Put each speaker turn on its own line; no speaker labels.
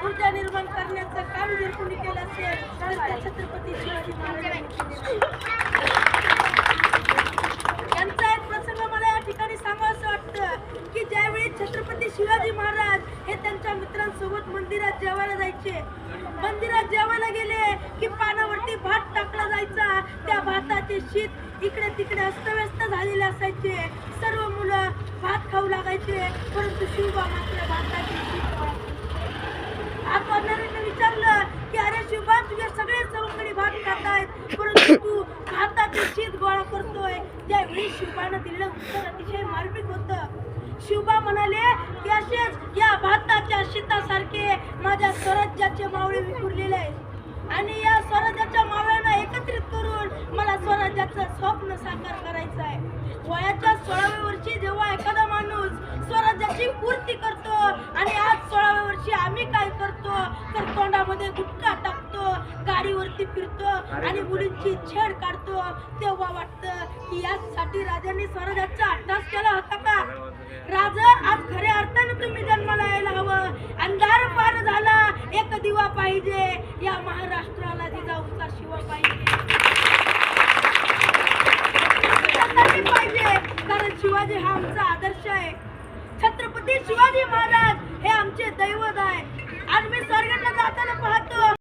ऊर्जा निर्माण करण्याचं काम जर कोणी केलं असेल तर त्या छत्रपती शिवाजी महाराजांनी यांचा एक प्रसंग मला या ठिकाणी सांगावंसं वाटतं की ज्यावेळी छत्रपती शिवाजी महाराज हे त्यांच्या मित्रांसोबत मंदिरात जेवायला जायचे, मंदिरात जेवायला गेले की पानावरती भात टाकला जायचा, त्या भाताचे शीत इकडे तिकडे अस्तव्यस्त झालेले असायचे, सर्व मुलं भात खाऊ लागायचे, परंतु शिवबा मात्र भाताचे शीत भात वाढणाऱ्यांनी विचारलं की अरे शिवबा, तुझे सगळे सवंगडी भात खातायत, परंतु तू भाताचे शीत गोळा करतोय. त्यावेळी शिवबानं दिलेलं उत्तर अतिशय मार्मिक होतं. शिवबा म्हणाले की असेच या भाताच्या शीतासारखे माझ्या स्वराज्याचे मावळे विखुरलेले आहेत आणि या स्वराज्याच्या मावळ्यांना एकत्रित करून मला स्वराज्याचं स्वप्न साकार करायचं आहे. वयाच्या 16व्या वर्षी जेव्हा एखादा माणूस स्वराज्याची पूर्ती करतो आणि आज 16व्या वर्षी आम्ही काय करतो तर तोंडामध्ये गुटखा टाकतो, गाडीवरती फिरतो आणि मुलींची छेड काढतो, तेव्हा वाटतं की यासाठी राजांनी स्वराज्याचा अट्टास केला होता का? राजा, आज खऱ्या अर्थानं तुम्ही जन्माला यायला हवं. अंधार पार झाला, एक दिवा पाहिजे, या महाराष्ट्राला जिजाऊचा शिवा पाहिजे. कारण शिवाजी हा आमचा आदर्श आहे. छत्रपती शिवाजी महाराज हे आमचे दैवत आहे. आज मी स्वर्गाला जाताना पाहतो